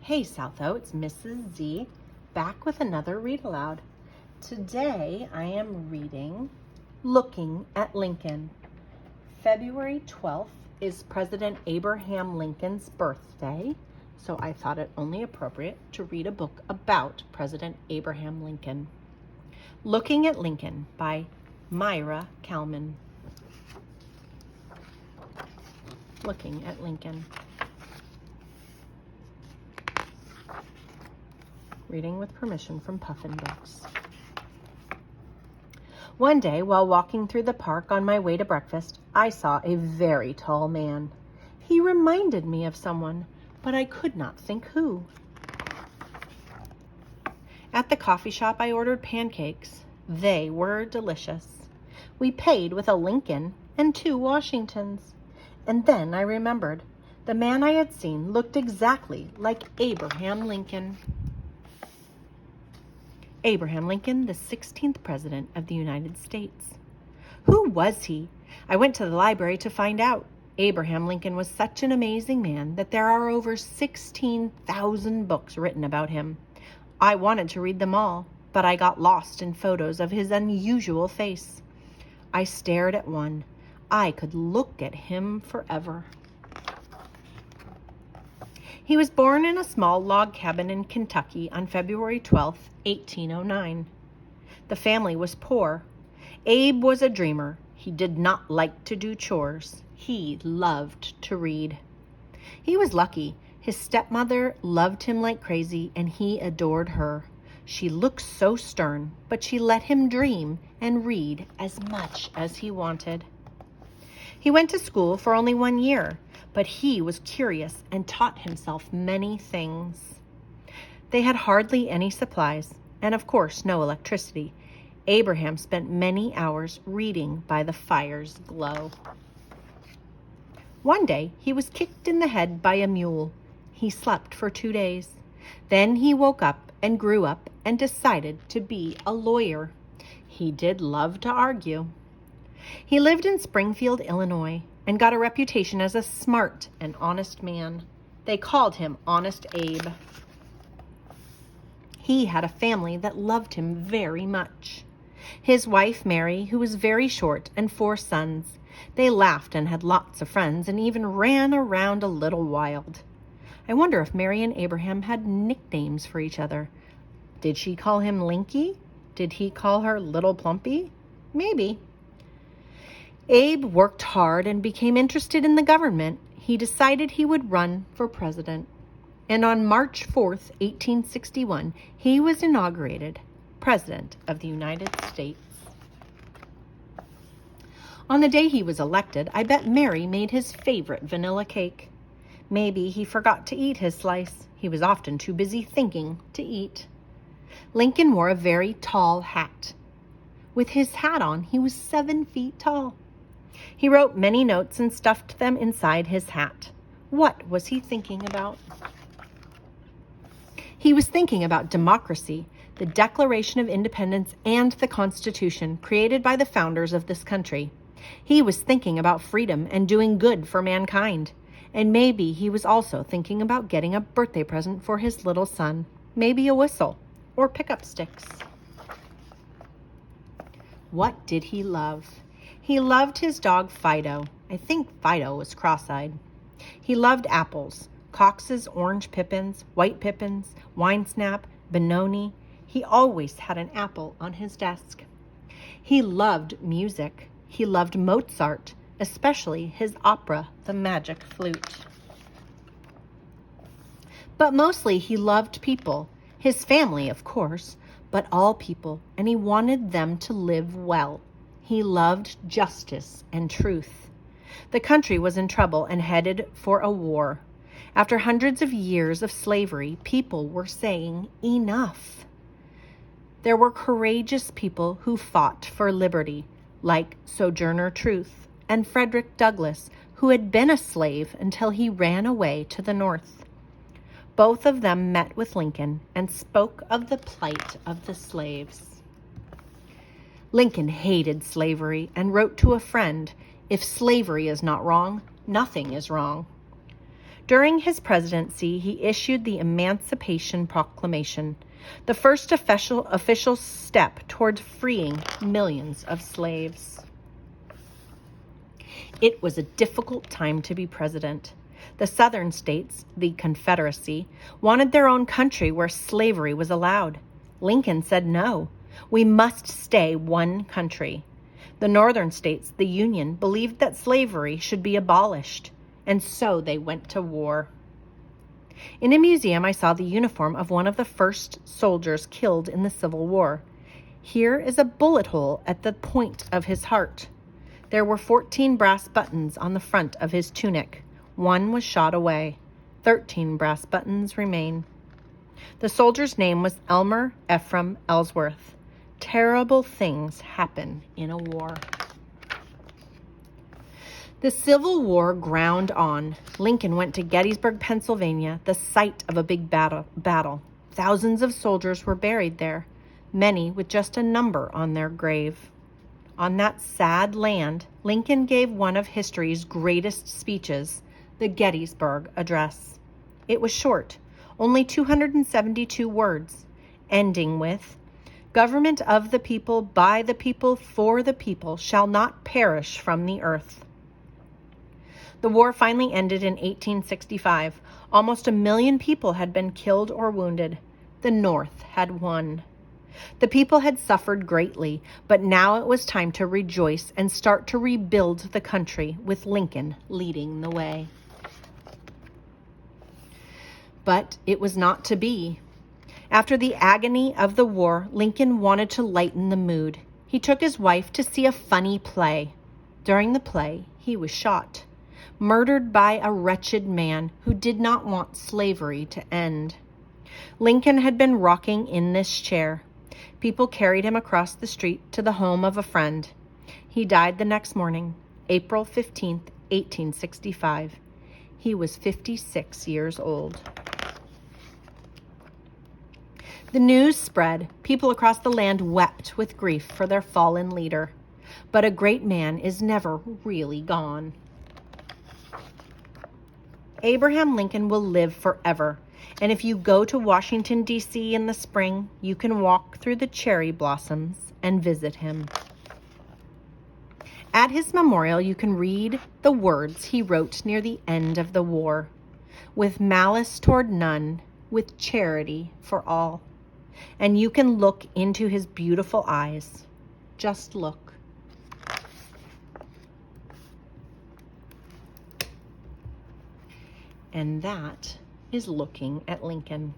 Hey Southo, it's Mrs. Z, back with another read aloud. Today I am reading Looking at Lincoln. February 12th is President Abraham Lincoln's birthday, so I thought it only appropriate to read a book about President Abraham Lincoln. Looking at Lincoln by Myra Kalman. Looking at Lincoln. Reading with permission from Puffin Books. One day, while walking through the park on my way to breakfast, I saw a very tall man. He reminded me of someone, but I could not think who. At the coffee shop, I ordered pancakes. They were delicious. We paid with a Lincoln and 2 Washingtons. And then I remembered the man I had seen looked exactly like Abraham Lincoln. Abraham Lincoln, the 16th President of the United States. Who was he? I went to the library to find out. Abraham Lincoln was such an amazing man that there are over 16,000 books written about him. I wanted to read them all, but I got lost in photos of his unusual face. I stared at one. I could look at him forever. He was born in a small log cabin in Kentucky on February 12, 1809. The family was poor. Abe was a dreamer. He did not like to do chores. He loved to read. He was lucky. His stepmother loved him like crazy, and he adored her. She looked so stern, but she let him dream and read as much as he wanted. He went to school for only 1 year, but he was curious and taught himself many things. They had hardly any supplies, and of course no electricity. Abraham spent many hours reading by the fire's glow. One day he was kicked in the head by a mule. He slept for 2 days. Then he woke up and grew up and decided to be a lawyer. He did love to argue. He lived in Springfield, Illinois, and got a reputation as a smart and honest man. They called him Honest Abe. He had a family that loved him very much. His wife, Mary, who was very short, and 4 sons. They laughed and had lots of friends and even ran around a little wild. I wonder if Mary and Abraham had nicknames for each other. Did she call him Linky? Did he call her Little Plumpy? Maybe. Abe worked hard and became interested in the government. He decided he would run for president. And on March 4th, 1861, he was inaugurated President of the United States. On the day he was elected, I bet Mary made his favorite vanilla cake. Maybe he forgot to eat his slice. He was often too busy thinking to eat. Lincoln wore a very tall hat. With his hat on, he was 7 feet tall. He wrote many notes and stuffed them inside his hat. What was he thinking about? He was thinking about democracy, the Declaration of Independence, and the Constitution created by the founders of this country. He was thinking about freedom and doing good for mankind. And maybe he was also thinking about getting a birthday present for his little son. Maybe a whistle or pickup sticks. What did he love? He loved his dog Fido. I think Fido was cross-eyed. He loved apples, Cox's orange pippins, white pippins, wine snap, Benoni. He always had an apple on his desk. He loved music. He loved Mozart, especially his opera, The Magic Flute. But mostly he loved people. His family, of course, but all people, and he wanted them to live well. He loved justice and truth. The country was in trouble and headed for a war. After hundreds of years of slavery, people were saying enough. There were courageous people who fought for liberty, like Sojourner Truth and Frederick Douglass, who had been a slave until he ran away to the North. Both of them met with Lincoln and spoke of the plight of the slaves. Lincoln hated slavery and wrote to a friend, "If slavery is not wrong, nothing is wrong." During his presidency, he issued the Emancipation Proclamation, the first official step towards freeing millions of slaves. It was a difficult time to be president. The Southern states, the Confederacy, wanted their own country where slavery was allowed. Lincoln said no. We must stay one country. The Northern states, the Union, believed that slavery should be abolished, and so they went to war. In a museum, I saw the uniform of one of the first soldiers killed in the Civil War. Here is a bullet hole at the point of his heart. There were 14 brass buttons on the front of his tunic. One was shot away. 13 brass buttons remain. The soldier's name was Elmer Ephraim Ellsworth. Terrible things happen in a war. The Civil War ground on. Lincoln went to Gettysburg, Pennsylvania, the site of a big battle. Thousands of soldiers were buried there, many with just a number on their grave. On that sad land, Lincoln gave one of history's greatest speeches, the Gettysburg Address. It was short, only 272 words, ending with, "Government of the people, by the people, for the people, shall not perish from the earth." The war finally ended in 1865. Almost 1 million people had been killed or wounded. The North had won. The people had suffered greatly, but now it was time to rejoice and start to rebuild the country with Lincoln leading the way. But it was not to be. After the agony of the war, Lincoln wanted to lighten the mood. He took his wife to see a funny play. During the play, he was shot, murdered by a wretched man who did not want slavery to end. Lincoln had been rocking in this chair. People carried him across the street to the home of a friend. He died the next morning, April 15th, 1865. He was 56 years old. The news spread. People across the land wept with grief for their fallen leader. But a great man is never really gone. Abraham Lincoln will live forever. And if you go to Washington, D.C. in the spring, you can walk through the cherry blossoms and visit him. At his memorial, you can read the words he wrote near the end of the war. With malice toward none, with charity for all. And you can look into his beautiful eyes. Just look. And that is looking at Lincoln.